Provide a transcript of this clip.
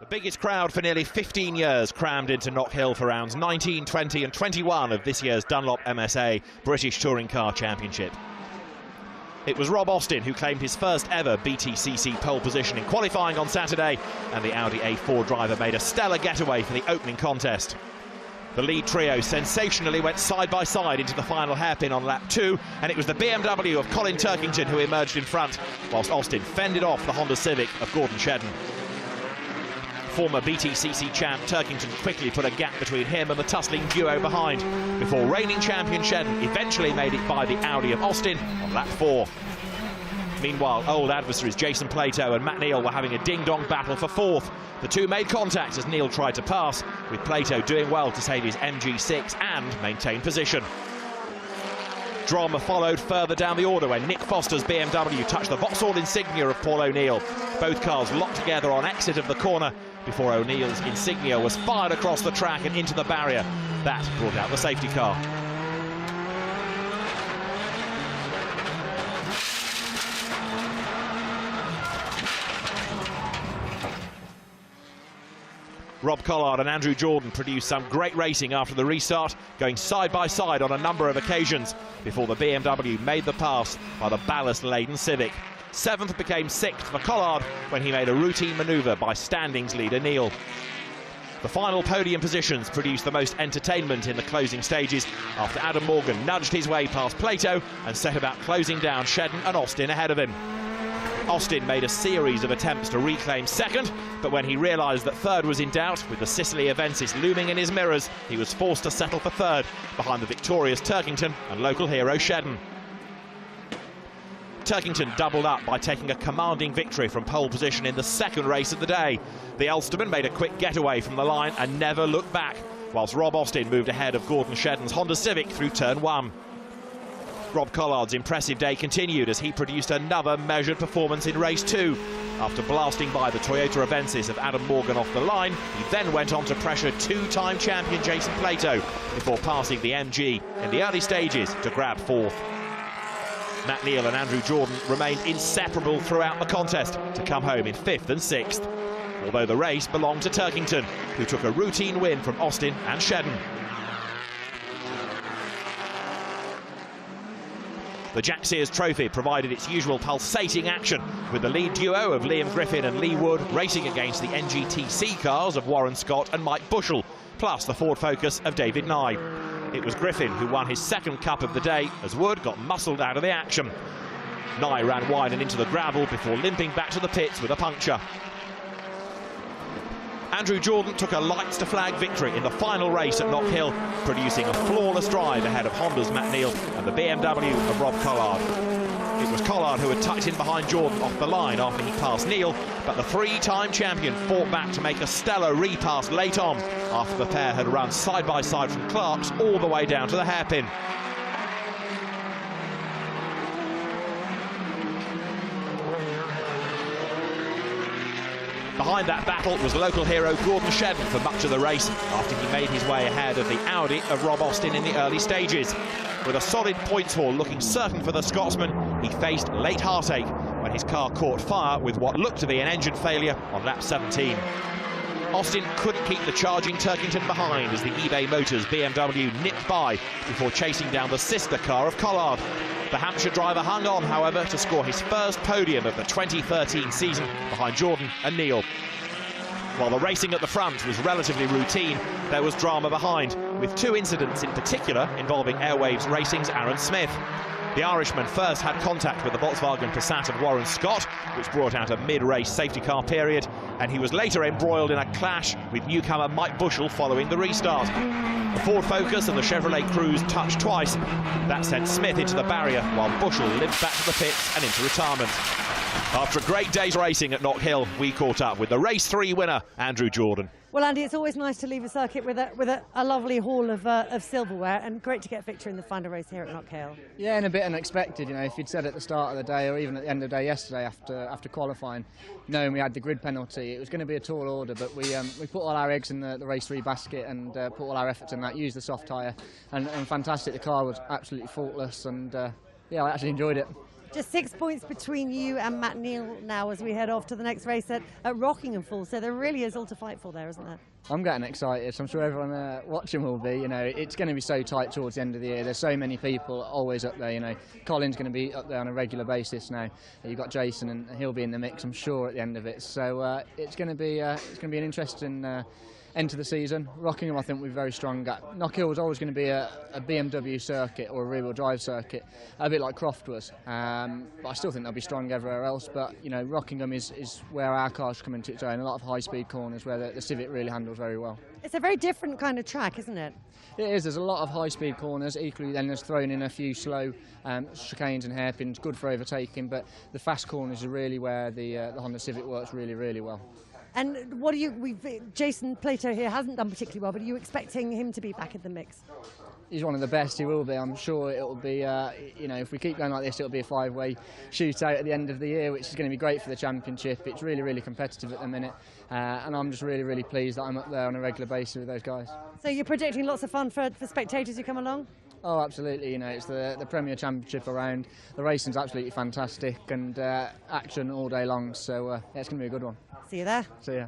The biggest crowd for nearly 15 years crammed into Knockhill for rounds 19, 20 and 21 of this year's Dunlop MSA British Touring Car Championship. It was Rob Austin who claimed his first ever BTCC pole position in qualifying on Saturday, and the Audi A4 driver made a stellar getaway for the opening contest. The lead trio sensationally went side by side into the final hairpin on lap 2, and it was the BMW of Colin Turkington who emerged in front, whilst Austin fended off the Honda Civic of Gordon Shedden. Former BTCC champ Turkington quickly put a gap between him and the tussling duo behind, before reigning champion Shedden eventually made it by the Audi of Austin on lap 4. Meanwhile, old adversaries Jason Plato and Matt Neal were having a ding-dong battle for 4th. The two made contact as Neal tried to pass, with Plato doing well to save his MG6 and maintain position. Drama followed further down the order when Nick Foster's BMW touched the Vauxhall insignia of Paul O'Neill. Both cars locked together on exit of the corner before O'Neill's insignia was fired across the track and into the barrier. That brought out the safety car. Rob Collard and Andrew Jordan produced some great racing after the restart, going side by side on a number of occasions before the BMW made the pass by the ballast-laden Civic. 7th became 6th for Collard when he made a routine manoeuvre by standings leader Neal. The final podium positions produced the most entertainment in the closing stages after Adam Morgan nudged his way past Plato and set about closing down Shedden and Austin ahead of him. Austin made a series of attempts to reclaim 2nd, but when he realised that 3rd was in doubt, with the Sicily Avensis looming in his mirrors, he was forced to settle for 3rd, behind the victorious Turkington and local hero Shedden. Turkington doubled up by taking a commanding victory from pole position in the 2nd race of the day. The Ulsterman made a quick getaway from the line and never looked back, whilst Rob Austin moved ahead of Gordon Shedden's Honda Civic through turn 1. Rob Collard's impressive day continued as he produced another measured performance in race 2. After blasting by the Toyota Avensis of Adam Morgan off the line, he then went on to pressure two-time champion Jason Plato before passing the MG in the early stages to grab 4th. Matt Neal and Andrew Jordan remained inseparable throughout the contest to come home in 5th and 6th, although the race belonged to Turkington, who took a routine win from Austin and Shedden. The Jack Sears Trophy provided its usual pulsating action, with the lead duo of Liam Griffin and Lee Wood racing against the NGTC cars of Warren Scott and Mike Bushell, plus the Ford Focus of David Nye. It was Griffin who won his 2nd cup of the day as Wood got muscled out of the action. Nye ran wide and into the gravel before limping back to the pits with a puncture. Andrew Jordan took a lights-to-flag victory in the final race at Knockhill, producing a flawless drive ahead of Honda's Matt Neal and the BMW of Rob Collard. It was Collard who had tucked in behind Jordan off the line after he passed Neal, but the 3-time champion fought back to make a stellar repass late on after the pair had run side by side from Clark's all the way down to the hairpin. Behind that battle was local hero Gordon Shedden for much of the race after he made his way ahead of the Audi of Rob Austin in the early stages. With a solid points haul looking certain for the Scotsman, he faced late heartache when his car caught fire with what looked to be an engine failure on lap 17. Austin couldn't keep the charging Turkington behind as the eBay Motors BMW nipped by before chasing down the sister car of Collard. The Hampshire driver hung on, however, to score his first podium of the 2013 season behind Jordan and Neal. While the racing at the front was relatively routine, there was drama behind, with 2 incidents in particular involving Airwaves Racing's Aaron Smith. The Irishman first had contact with the Volkswagen Passat of Warren Scott, which brought out a mid-race safety car period, and he was later embroiled in a clash with newcomer Mike Bushell following the restart. The Ford Focus and the Chevrolet Cruze touched twice. That sent Smith into the barrier, while Bushell limped back to the pits and into retirement. After a great day's racing at Knockhill, we caught up with the race 3 winner, Andrew Jordan. Well, Andy, it's always nice to leave a circuit with a lovely haul of silverware, and great to get a victory in the final race here at Knockhill. Yeah, and a bit unexpected, you know, if you'd said at the start of the day or even at the end of the day yesterday after qualifying, knowing we had the grid penalty, it was going to be a tall order, but we put all our eggs in the race 3 basket and put all our efforts in that, used the soft tyre, and fantastic, the car was absolutely faultless, and yeah, I actually enjoyed it. Just 6 points between you and Matt Neal now as we head off to the next race at Rockingham Falls. So there really is all to fight for there, isn't there? I'm getting excited. So I'm sure everyone watching will be. You know, it's going to be so tight towards the end of the year. There's so many people always up there. You know, Colin's going to be up there on a regular basis now. You've got Jason, and he'll be in the mix, I'm sure, at the end of it. So it's going to be an interesting end to the season. Rockingham, I think, we're very strong at. Knockhill was always going to be a BMW circuit or a rear-wheel drive circuit, a bit like Croft was. But I still think they'll be strong everywhere else. But you know, Rockingham is where our cars come into its own. A lot of high-speed corners where the Civic really handles very well. It's a very different kind of track, isn't it? It is. There's a lot of high-speed corners. Equally, then there's thrown in a few slow chicanes and hairpins, good for overtaking. But the fast corners are really where the Honda Civic works really, really well. And what do you? Jason Plato here hasn't done particularly well, but are you expecting him to be back in the mix? He's one of the best. He will be. I'm sure it'll be. You know, if we keep going like this, it'll be a 5-way shootout at the end of the year, which is going to be great for the championship. It's really, really competitive at the minute, and I'm just really, really pleased that I'm up there on a regular basis with those guys. So you're predicting lots of fun for spectators who come along? Oh, absolutely. You know, it's the Premier Championship around. The racing's absolutely fantastic and action all day long. So yeah, it's going to be a good one. See you there. See ya.